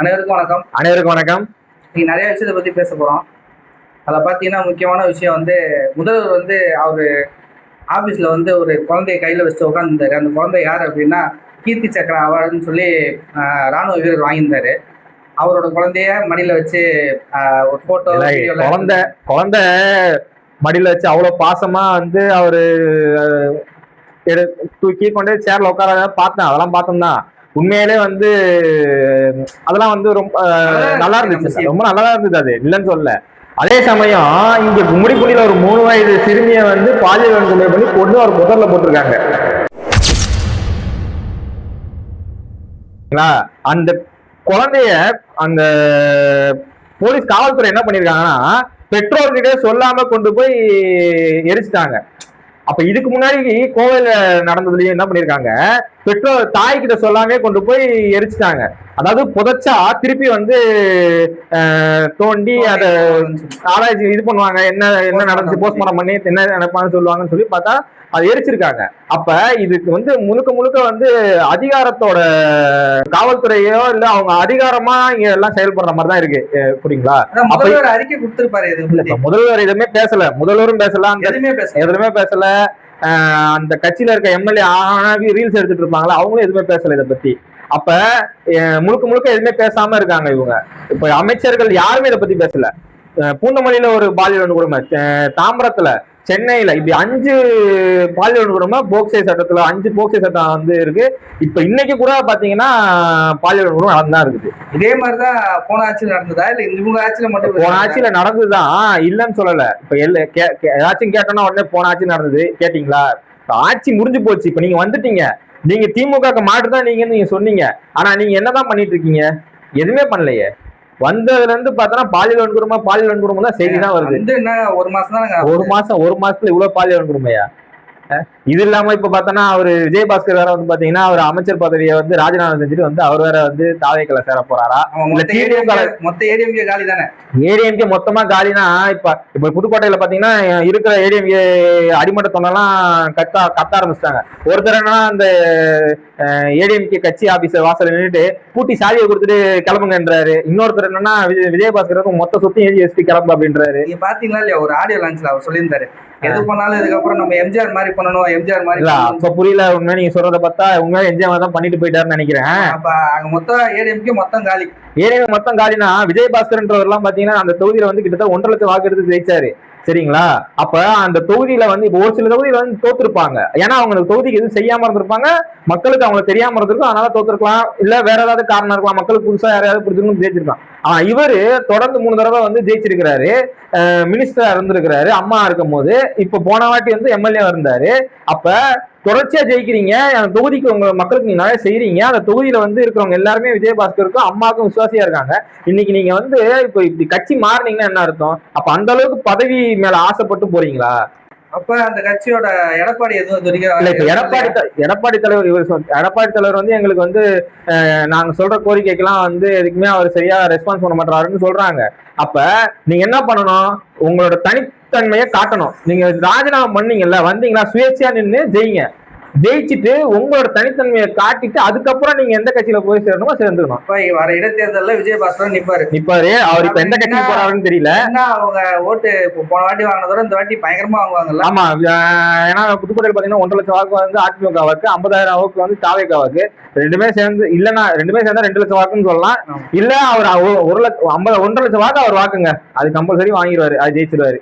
அனைவருக்கும் வணக்கம். அனைவருக்கும் வணக்கம். இன்னைக்கு நிறைய விஷயத்தை பத்தி பேச போறோம். அதில் பார்த்தீங்கன்னா முக்கியமான விஷயம் முதல்வர் அவரு ஆபீஸ்ல ஒரு குழந்தைய கையில வச்சுட்டு உட்காந்துருந்தாரு. அந்த குழந்தை யார் அப்படின்னா கீர்த்தி சக்கர அவார்டுன்னு சொல்லி ராணுவ வீரர் வாங்கியிருந்தாரு. அவரோட குழந்தைய மடியில வச்சு ஒரு போட்டோ குழந்தை மடியில வச்சு அவ்வளவு பாசமா அவரு தூக்கி கொண்டு சேர்ல உட்கார பார்த்தேன். அதெல்லாம் பார்த்தோம்தான் உண்மையிலே அதெல்லாம் ரொம்ப நல்லா இருந்துச்சு, ரொம்ப நல்லா இருந்தது. அது இல்லைன்னு சொல்ல. அதே சமயம் இங்க கும்மிடிக்குடியில ஒரு 3 வயது சிறுமியை பாலியல் வன்கொடுமை பண்ணி கொண்டு அவர் முதல்ல போட்டிருக்காங்க. அந்த குழந்தைய அந்த போலீஸ் காவல்துறை என்ன பண்ணிருக்காங்கன்னா பெற்றோர்கிட்ட சொல்லாம கொண்டு போய் எரிச்சிட்டாங்க. அப்ப இதுக்கு முன்னாடி கோவையில நடந்ததுலயும் என்ன பண்ணிருக்காங்க, பெற்றோர் தாய்கிட்ட சொல்லாமே கொண்டு போய் எரிச்சிட்டாங்க. அதாவது புதைச்சா திருப்பி தோண்டி அதை ஆராய்ச்சி இது பண்ணுவாங்க, என்ன நடந்துச்சு போஸ்ட்மார்ட்டம் பண்ணி என்ன நினைப்பான்னு சொல்லுவாங்கன்னு சொல்லி பார்த்தா அது எரிச்சிருக்காங்க. அப்ப இதுக்கு முழுக்க முழுக்க அதிகாரத்தோட காவல்துறையோ இல்ல அவங்க அதிகாரமா இங்க எல்லாம் செயல்படுற மாதிரி தான் இருக்கு. புரியுங்களா? முதல்வர் அறிக்கை கொடுத்திருப்பாரு. முதல்வர் எதுவுமே பேசல, முதல்வரும் பேசல, எதுவுமே பேசல. அந்த கட்சியில இருக்க எம்எல்ஏ ரீல்ஸ் எடுத்துட்டு இருப்பாங்களா, அவங்களும் எதுவுமே பேசல இதை பத்தி. அப்ப முழுக்க முழுக்க எதுவுமே பேசாம இருக்காங்க இவங்க. இப்ப அமைச்சர்கள் யாருமே இதை பத்தி பேசல. பூந்தமல்லியில ஒரு பாலியல் வன்கொடுமை, தாம்பரத்துல, சென்னையில இப்படி 5 பாலியல் வன்கொடுமை போக்சை சட்டத்துல 5 போக்சை சட்டம் இருக்கு. இப்ப இன்னைக்கு கூட பாத்தீங்கன்னா பாலியல் வன்கொடுமை நடந்துதான் இருக்குது. இதே மாதிரிதான் போன ஆட்சியில் நடந்ததா இல்ல இவங்க ஆட்சியில மட்டும்? போன ஆட்சியில நடந்துதான், இல்லன்னு சொல்லல. இப்ப ஏதாச்சும் கேட்டோம்னா உடனே போன ஆட்சி நடந்தது கேட்டீங்களா? ஆட்சி முடிஞ்சு போச்சு. இப்ப நீங்க வந்துட்டீங்க, நீங்க திமுக மாட்டுதான் நீங்க சொன்னீங்க. ஆனா நீங்க என்னதான் பண்ணிட்டு இருக்கீங்க? எதுவுமே பண்ணலையே. வந்ததுல இருந்து பார்த்தோன்னா பாலியல் வன்கொடுமை தான் செய்தி தான் வருது. ஒரு மாசத்துல இவ்வளவு பாலியல் வன்கொடுமையா? இது இல்லாம இப்ப பார்த்தோன்னா அவரு விஜயபாஸ்கர் வேற பாத்தீங்கன்னா அவர் அமைச்சர் பதவியை ராஜினாமா செஞ்சுட்டு அவர் வேற தாவேக்கல சேர போறாரா? மொத்த ஏடிஎம்கே காலி தானே? ஏடிஎம்கே மொத்தமா காலினா இப்ப புதுக்கோட்டையில பாத்தீங்கன்னா இருக்கிற ஏடிஎம்கே அடிமட்ட தொண்டெல்லாம் கத்த ஆரம்பிச்சிட்டாங்க. ஒருத்தர் என்னன்னா அந்த ஏடிஎம்கே கட்சி ஆபீஸ் வாசல் நின்றுட்டு பூட்டி சாவியை கொடுத்துட்டு கிளம்புங்கன்றாரு. இன்னொருத்தர் என்னன்னா விஜயபாஸ்கர் மொத்த சொத்தையும் எழுதி வச்சுட்டு கிளம்பு அப்படின்றாரு. நீங்க பாத்தீங்களா இல்லையா ஒரு ஆடியோ லான்ச்ல அவர் சொல்லியிருந்தாரு, எது பண்ணாலும் இதுக்கப்புறம் நம்ம எம்ஜிஆர் மாதிரி பண்ணணும், எம்ஜிஆர் மாதிரி. அப்ப புரியல உண்மை, நீங்க சொல்றத பார்த்தா உண்மையா எம்ஜிஆர் தான் பண்ணிட்டு போயிட்டாருன்னு நினைக்கிறேன். அப்ப அங்க மொத்தம் ஏடிஎம்கே மொத்தம் காலி. ஏடிஎம் மொத்தம் காலினா விஜயபாஸ்கர்ன்றவர் எல்லாம் பாத்தீங்கன்னா அந்த தொகுதியில கிட்டத்தட்ட 1.5 லட்சம் வாக்கு எடுத்து ஜெயிச்சாரு. சரிங்களா? அப்ப அந்த தொகுதியில இப்ப ஒரு சில தொகுதியில தோத்துருப்பாங்க. ஏன்னா அவங்க தொகுதிக்கு எதுவும் செய்யாம இருந்திருப்பாங்க, மக்களுக்கு அவங்களுக்கு தெரியாம இருந்திருக்கும், அதனால தோத்துருக்கலாம். இல்ல வேற ஏதாவது காரணம் இருக்கலாம், மக்களுக்கு புதுசா யாரையாவது பிடிச்சிருக்கும் ஜெயிச்சிருக்கான். ஆனா இவரு தொடர்ந்து 3 தடவை ஜெயிச்சிருக்கிறாரு, மினிஸ்டரா இருந்திருக்கிறாரு அம்மா இருக்கும் போது. இப்ப போன வாட்டி எம்எல்ஏ இருந்தாரு. அப்ப தொடர்ச்சியா ஜெயிக்கிறீங்க, அந்த தொகுதிக்கு உங்க மக்களுக்கு நீங்க நிறைய செய்யறீங்க. அந்த தொகுதியில இருக்கிறவங்க எல்லாருமே விஜயபாஸ்கருக்கும் அம்மாவுக்கும் விசுவாசியா இருக்காங்க. இன்னைக்கு நீங்க இப்ப இப்படி கட்சி மாறினீங்கன்னா என்ன அர்த்தம்? அப்ப அந்த அளவுக்கு பதவி மேல ஆசைப்பட்டு போறீங்களா? அப்ப அந்த கட்சியோட எடப்பாடி எதுவும் எடப்பாடி தலைவர் எடப்பாடி தலைவர் எங்களுக்கு நாங்க சொல்ற கோரிக்கைக்கெல்லாம் எதுக்குமே அவர் சரியா ரெஸ்பான்ஸ் பண்ண மாட்டாருன்னு சொல்றாங்க. அப்ப நீங்க என்ன பண்ணணும்? உங்களோட தனித்தன்மையை காட்டணும். நீங்க ராஜினாமா பண்ணீங்கல்ல, வந்தீங்களா, சுயேட்சையா நின்று ஜெயிங்க. ஜெயிச்சுட்டு உங்களோட தனித்தன்மையை காட்டிட்டு அதுக்கப்புறம் நீங்க எந்த கட்சியில போய் சேரணுமோ சேர்ந்துக்கணும். வர இடைத்தேர்தல்ல விஜயபாஸ்கர் நிப்பாரு. அவர் இப்ப எந்த கட்சிக்கு போறாருன்னு தெரியல. அவங்க ஓட்டு போன வாட்டி வாங்கினதோட இந்த வாட்டி பயங்கரமா வாங்குவாங்கல்ல. ஆமா, ஏன்னா புதுக்கோட்டையில் பாத்தீங்கன்னா 1.5 லட்சம் வாக்கு அதிமுகவுக்கு, 50,000 வாக்கு தாவேக்காவுக்கு. ரெண்டுமே சேர்ந்து இல்லன்னா 2 லட்சம் வாக்குன்னு சொல்லலாம். இல்ல அவர் 1.5 லட்சம் வாக்கு அவர் வாக்குங்க, அது கம்பல்சரி வாங்கிடுவாரு, அது ஜெயிச்சிருவாரு.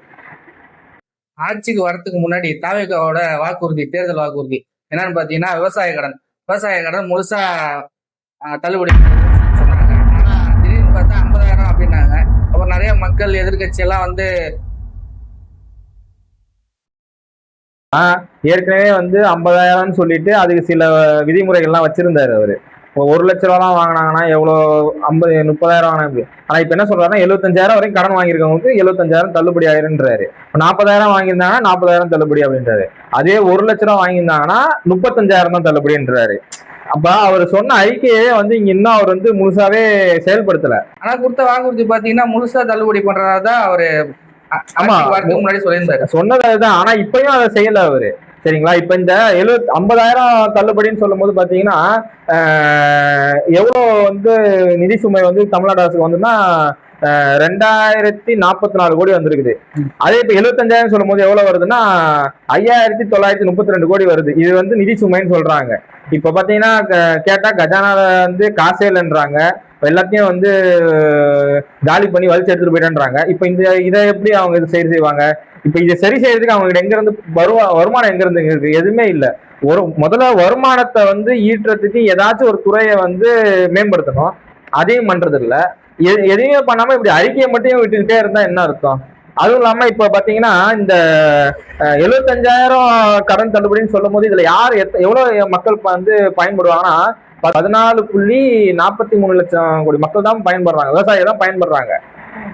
ஆட்சிக்கு வரதுக்கு முன்னாடி தாவேக்காவோட வாக்குறுதி, தேர்தல் வாக்குறுதி என்னன்னு பாத்தீங்கன்னா விவசாய கடன் முழுசா தள்ளுபடி சொன்னாங்க. திடீர்னு பார்த்தா 50,000 அப்படின்னாங்க. அப்புறம் நிறைய மக்கள் எதிர்கட்சி எல்லாம் ஏற்கனவே 50,000 சொல்லிட்டு அதுக்கு சில விதிமுறைகள்லாம் வச்சிருந்தாரு அவரு. 1 லட்ச ரூபாலாம் வாங்கினாங்கன்னா எவ்வளவு, 30,000 வாங்கினா. ஆனா இப்ப என்ன சொல்றாருன்னா 75,000 வரைக்கும் கடன் வாங்கியிருக்கவங்களுக்கு 75,000 தள்ளுபடி ஆயிருன்றாரு. 40,000 வாங்கியிருந்தாங்கன்னா 40,000 தள்ளுபடி அப்படின்றாரு. அதே 1 லட்ச ரூபா வாங்கியிருந்தாங்கன்னா 35,000 தான் தள்ளுபடின்றாரு. அப்ப அவர் சொன்ன அறிக்கையே இங்க இன்னும் அவர் முழுசாவே செயல்படுத்தல. ஆனா கொடுத்த வாக்குறுதி பாத்தீங்கன்னா முழுசா தள்ளுபடி பண்றதாதான் அவரு முன்னாடி சொல்லியிருந்தாரு. சொன்னது அதுதான். ஆனா இப்பயும் அதை செய்யல அவரு. சரிங்களா? இப்ப இந்த 50,000 தள்ளுபடின்னு சொல்லும் போது பாத்தீங்கன்னா எவ்வளவு வந்து நிதி சுமை வந்து தமிழ்நாடு அரசுக்கு வந்துன்னா 2044 கோடி வந்திருக்குது. அதே இப்ப 75,000 சொல்லும் போது எவ்வளவு வருதுன்னா 5,932 கோடி வருது. இது வந்து நிதி சுமைன்னு சொல்றாங்க. இப்ப பாத்தீங்கன்னா கேட்டா கஜானால வந்து காசே இல்லைன்றாங்க, எல்லாத்தையும் வந்து காலி பண்ணி வலிச்சு எடுத்துட்டு போயிட்டேன்றாங்க. இப்ப இதை எப்படி அவங்க இது சரி செய்வாங்க? இப்ப இதை சரி செய்யறதுக்கு அவங்க எங்க இருந்து வருமானம் எங்க இருந்து இருக்கு? எதுவுமே இல்லை. முதல்ல வருமானத்தை வந்து ஈட்டுறதுக்கு ஏதாச்சும் ஒரு துறையை வந்து மேம்படுத்தணும், அதையும் பண்றது இல்ல. எதையுமே பண்ணாம இப்படி அறிக்கையை மட்டும் விட்டுக்கிட்டே இருந்தா என்ன அர்த்தம்? அதுவும் இல்லாம இப்ப பாத்தீங்கன்னா இந்த 75,000 கடன் தள்ளுபடின்னு சொல்லும் போது இதுல யார் எவ்வளவு மக்கள் வந்து பயன்படுவாங்கன்னா 14.43 லட்சம் கோடி மக்கள் தான் பயன்படுறாங்க, விவசாயிகள் தான் பயன்படுறாங்க.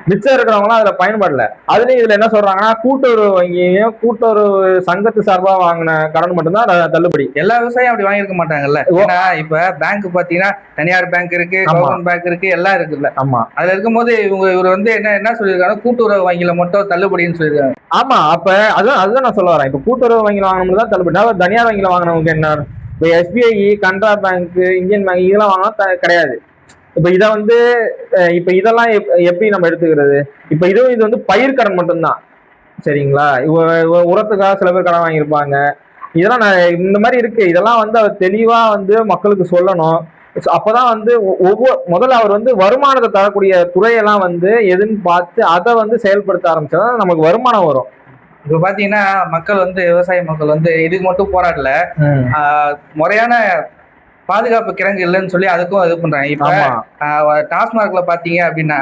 மிச்சம் இருக்கிறவங்களாம் அதுல பயன்படல. அதுலயும் இதுல என்ன சொல்றாங்கன்னா கூட்டுறவு வங்கியையும் கூட்டுறவு சங்கத்து சார்பா வாங்கின கடன் மட்டும்தான் தள்ளுபடி. எல்லா விவசாயியும் அப்படி வாங்கியிருக்க மாட்டாங்கல்ல. ஏன்னா இப்ப பேங்க் பாத்தீங்கன்னா தனியார் பேங்க் இருக்கு, கவர்மெண்ட் பேங்க் இருக்கு, எல்லாம் இருக்குல்ல. ஆமா, அதுல இருக்கும்போது இவர் வந்து என்ன சொல்லியிருக்காங்க, கூட்டுறவு வங்கியில மட்டும் தள்ளுபடின்னு சொல்லியிருக்காங்க. ஆமா, அப்ப அதுதான் நான் சொல்ல வரேன். இப்ப கூட்டுறவு வங்கியில வாங்கினவங்க தான் தள்ளுபடி. தனியார் வங்கியில வாங்கினவங்க என்ன? இப்ப SBI, Canara bank, Indian bank இதெல்லாம் வாங்கினா கிடையாது. இப்ப இதை வந்து இப்ப இதெல்லாம் எப்படி நம்ம எடுத்துக்கிறது? இப்ப இது வந்து பயிர் கடன் மட்டும்தான், சரிங்களா? உரத்துக்காக சில பேர் கடன் வாங்கியிருப்பாங்க. இதெல்லாம் இந்த மாதிரி இருக்கு. இதெல்லாம் வந்து அவர் தெளிவா வந்து மக்களுக்கு சொல்லணும். அப்பதான் வந்து முதல்ல அவர் வந்து வருமானத்தை தரக்கூடிய துறையெல்லாம் வந்து எதுன்னு பார்த்து அதை வந்து செயல்படுத்த ஆரம்பிச்சாதான் நமக்கு வருமானம் வரும். இப்ப பாத்தீங்கன்னா மக்கள் வந்து விவசாய மக்கள் வந்து இதுக்கு மட்டும் போராடல, முறையான பாதுகாப்பு கிடங்கு இல்லைன்னு சொல்லி அதுக்கும் இது பண்றாங்க. இப்ப டாஸ்மார்க்ல பாத்தீங்க அப்படின்னா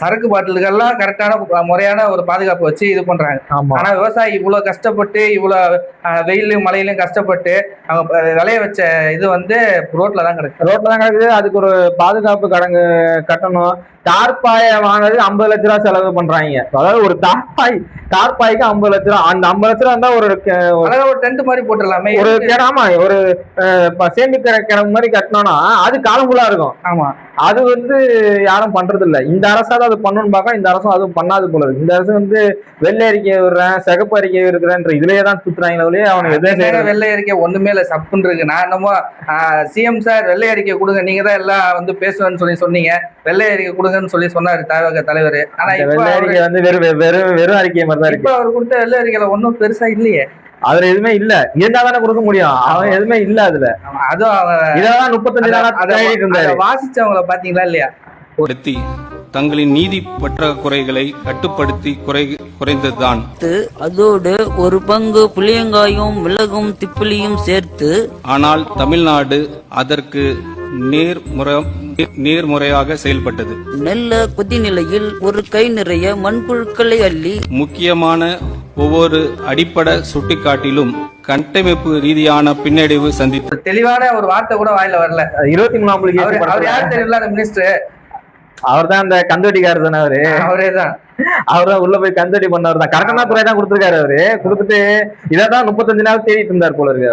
சரக்கு பாட்டில்கள்லாம் கரெக்டான முறையான ஒரு பாதுகாப்பு வச்சு இது பண்றாங்க. ஆனா விவசாயி இவ்வளவு கஷ்டப்பட்டு இவ்வளவு வெயிலும் மழையிலும் கஷ்டப்பட்டு அவங்க விளைய வச்ச இது வந்து ரோட்ல தான் கிடக்குது. அதுக்கு ஒரு பாதுகாப்பு கடங்கு கட்டணும். தார்பாயை வாங்குறது 50 லட்ச ரூபா செலவு பண்றாங்க. அதாவது ஒரு தார்பாய்க்கு 50 லட்ச ரூபா. அந்த 50 லட்ச ரூபா இருந்தா ஒரு டென்ட் மாதிரி போட்டுடலாமே. ஒரு கிணமா ஒரு சேமிக்கிற கிணறு மாதிரி கட்டணும்னா அது காலம் ஃபுல்லா இருக்கும். ஆமா, அது வந்து யாரும் பண்றது இல்ல. இந்த அரசாவது அது பண்ணணும்னு பார்க்க, இந்த அரசும் அதுவும் பண்ணாது போல இருக்கு. இந்த அரசு வந்து வெள்ளை அறிக்கை விடுறேன், சிகப்பு அறிக்கை இருக்கிறேன்ற இதுலயே தான் சுத்துறாங்களே. அவனுக்கு வெள்ளை அறிக்கை ஒண்ணுமே இல்ல, சப்புன்னு இருக்கு. நான் என்னமோ சிஎம் சார் வெள்ளை அறிக்கை கொடுங்க, நீங்க தான் எல்லாம் வந்து பேசுவேன்னு சொன்னீங்க, வெள்ளை அறிக்கை கொடுங்கன்னு சொன்னாரு தலைவர். ஆனா வெள்ளை அறிக்கை வந்து வெறும் அறிக்கை மாதிரி தான் இருக்கு. அவர் கொடுத்த வெள்ளை அறிக்கையில ஒன்னும் பெருசா இல்லையே. அதுல எதுவுமே இல்ல, இருந்தா தானே கொடுக்க முடியும். அவன் எதுவுமே இல்ல அதுல. அதுவும் இதெல்லாம் 35 நாளா வாசிச்சவங்கள பாத்தீங்களா இல்லையா? தங்களின் நீதி பற்றாக்குறைகளை கட்டுப்படுத்தி குறைந்ததுதான். அதோடு ஒரு பங்கு புளியங்காயும் மிளகும் திப்பிலியும் சேர்த்து. ஆனால் தமிழ்நாடு அதற்கு நேர்முறையாக செயல்பட்டது. நல்ல கொதிநிலையில் ஒரு கை நிறைய மண்புழுக்களை அள்ளி முக்கியமான ஒவ்வொரு அடிப்படை சுட்டிக்காட்டிலும் கட்டமைப்பு ரீதியான பின்னடைவு சந்தித்து தெளிவான ஒரு வார்த்தை கூட வாயில வரல. 23 தெரியல மினிஸ்டர். அவர் தான் அந்த கந்தவெட்டிக்காரர் தானே? அவரேதான். அவர்தான் உள்ள போய் கந்தவெட்டி பண்ணவர் தான். கரெக்டான துறை தான் கொடுத்துருக்காரு. அவரு கொடுத்துட்டு இதான் 35 நாள் தேடிட்டு இருந்தார் போல இருக்கு.